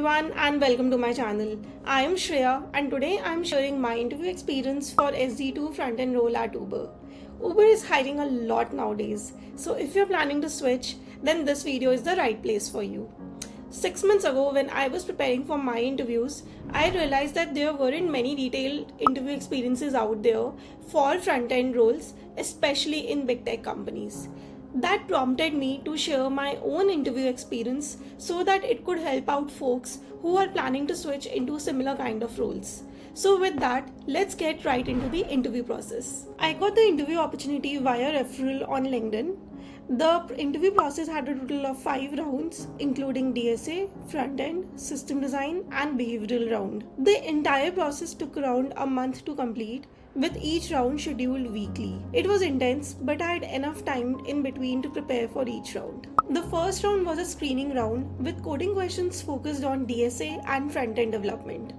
everyone and welcome to my channel. I am Shreya and today I am sharing my interview experience for SDE-2 Frontend role at Uber. Uber is hiring a lot nowadays, so if you're planning to switch, then this video is the right place for you. 6 months ago when I was preparing for my interviews, I realized that there weren't many detailed interview experiences out there for front-end roles, especially in big tech companies. That prompted me to share my own interview experience so that it could help out folks who are planning to switch into similar kind of roles. So with that, let's get right into the interview process. I got the interview opportunity via referral on LinkedIn. The interview process had a total of 5 rounds, including DSA, front-end, system design, and behavioral round. The entire process took around a month to complete, with each round scheduled weekly. It was intense, but I had enough time in between to prepare for each round. The first round was a screening round with coding questions focused on DSA and front-end development.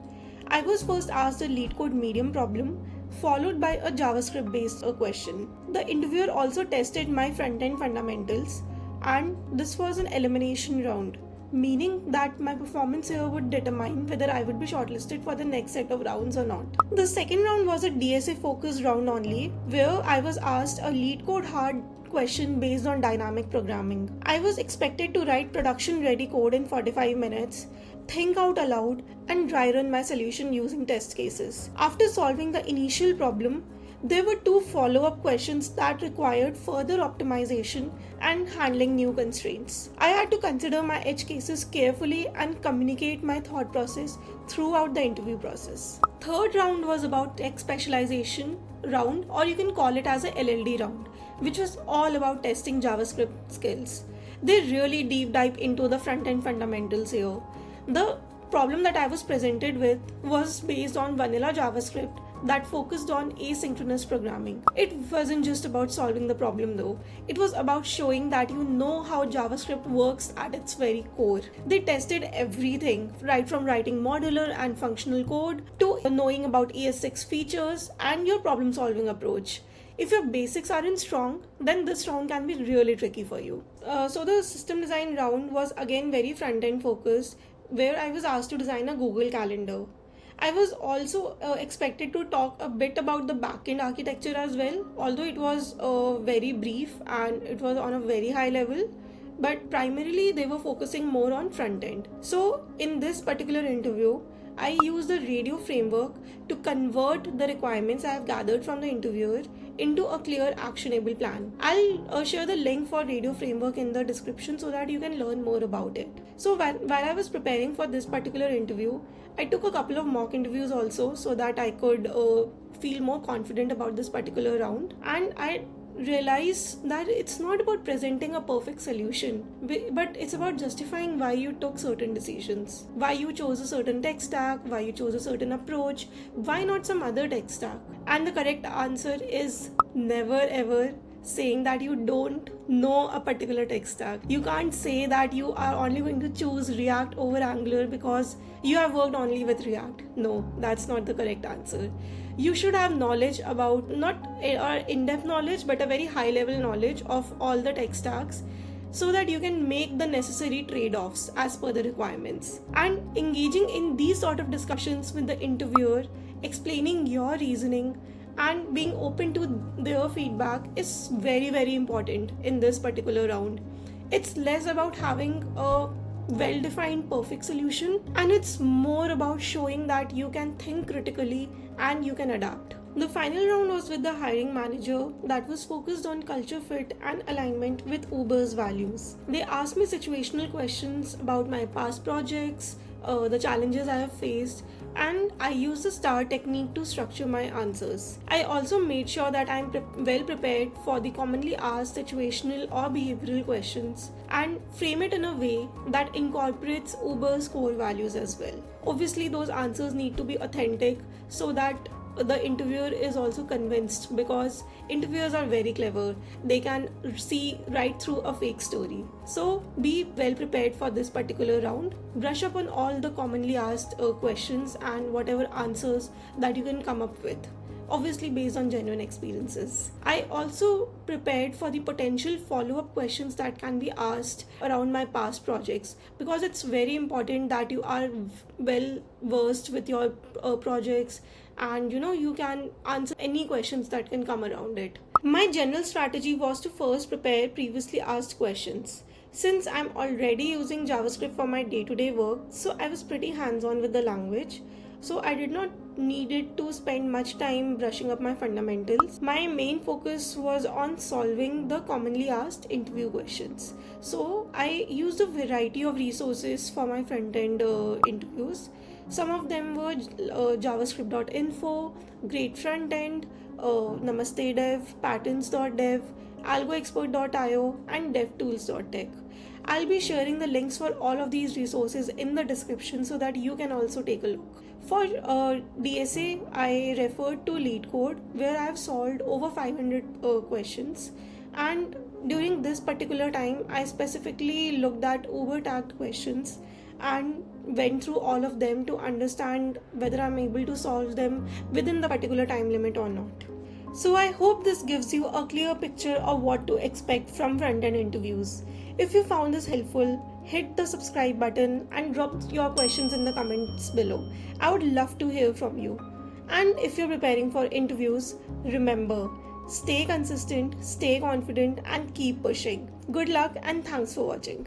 I was first asked a lead code medium problem, followed by a JavaScript-based question. The interviewer also tested my front-end fundamentals, and this was an elimination round, meaning that my performance here would determine whether I would be shortlisted for the next set of rounds or not. The second round was a DSA focused round only, where I was asked a lead code hard question based on dynamic programming. I was expected to write production ready code in 45 minutes, think out aloud, and dry run my solution using test cases. After solving the initial problem, there were 2 follow-up questions that required further optimization and handling new constraints. I had to consider my edge cases carefully and communicate my thought process throughout the interview process. Third round was about tech specialization round, or you can call it as a LLD round, which was all about testing JavaScript skills. They really deep dive into the front-end fundamentals here. The problem that I was presented with was based on vanilla JavaScript that focused on asynchronous programming. It wasn't just about solving the problem though. It was about showing that you know how JavaScript works at its very core. They tested everything, right from writing modular and functional code to knowing about ES6 features and your problem solving approach. If your basics aren't strong, then this round can be really tricky for you. So the system design round was again very front-end focused, where I was asked to design a Google Calendar. I was also expected to talk a bit about the backend architecture as well, although it was very brief and it was on a very high level, but primarily they were focusing more on front end. So in this particular interview, I used the radio framework to convert the requirements I have gathered from the interviewer into a clear actionable plan. I'll share the link for radio framework in the description so that you can learn more about it. So while I was preparing for this particular interview, I took a couple of mock interviews also so that I could feel more confident about this particular round, and I realized that it's not about presenting a perfect solution, but it's about justifying why you took certain decisions, why you chose a certain tech stack, why you chose a certain approach, why not some other tech stack. And the correct answer is never ever saying that you don't know a particular tech stack. You can't say that you are only going to choose React over Angular because you have worked only with React. No, that's not the correct answer. You should have knowledge about, not in-depth knowledge, but a very high-level knowledge of all the tech stacks so that you can make the necessary trade-offs as per the requirements. And engaging in these sort of discussions with the interviewer, explaining your reasoning, and being open to their feedback is very, very important in this particular round. It's less about having a well-defined perfect solution, and it's more about showing that you can think critically and you can adapt. The final round was with the hiring manager that was focused on culture fit and alignment with Uber's values. They asked me situational questions about my past projects, the challenges I have faced, and I used the STAR technique to structure my answers. I also made sure that I'm well prepared for the commonly asked situational or behavioral questions and frame it in a way that incorporates Uber's core values as well. Obviously, those answers need to be authentic so that the interviewer is also convinced, because interviewers are very clever. They can see right through a fake story. So be well prepared for this particular round. Brush up on all the commonly asked questions and whatever answers that you can come up with. obviously based on genuine experiences. I also prepared for the potential follow-up questions that can be asked around my past projects, because it's very important that you are well versed with your projects, and you can answer any questions that can come around it. My general strategy was to first prepare previously asked questions. Since I'm already using JavaScript for my day-to-day work, so I was pretty hands-on with the language. So I did not needed to spend much time brushing up my fundamentals. My main focus was on solving the commonly asked interview questions. So I used a variety of resources for my front-end interviews. Some of them were javascript.info, Great Frontend, Namaste Dev, patterns.dev, algoexpert.io, and devtools.tech. I'll be sharing the links for all of these resources in the description so that you can also take a look. For DSA, I referred to LeetCode, where I have solved over 500 questions, and during this particular time I specifically looked at Uber tagged questions and went through all of them to understand whether I'm able to solve them within the particular time limit or not. So I hope this gives you a clear picture of what to expect from front-end interviews. If you found this helpful, hit the subscribe button and drop your questions in the comments below. I would love to hear from you. And if you're preparing for interviews, remember, stay consistent, stay confident, and keep pushing. Good luck and thanks for watching.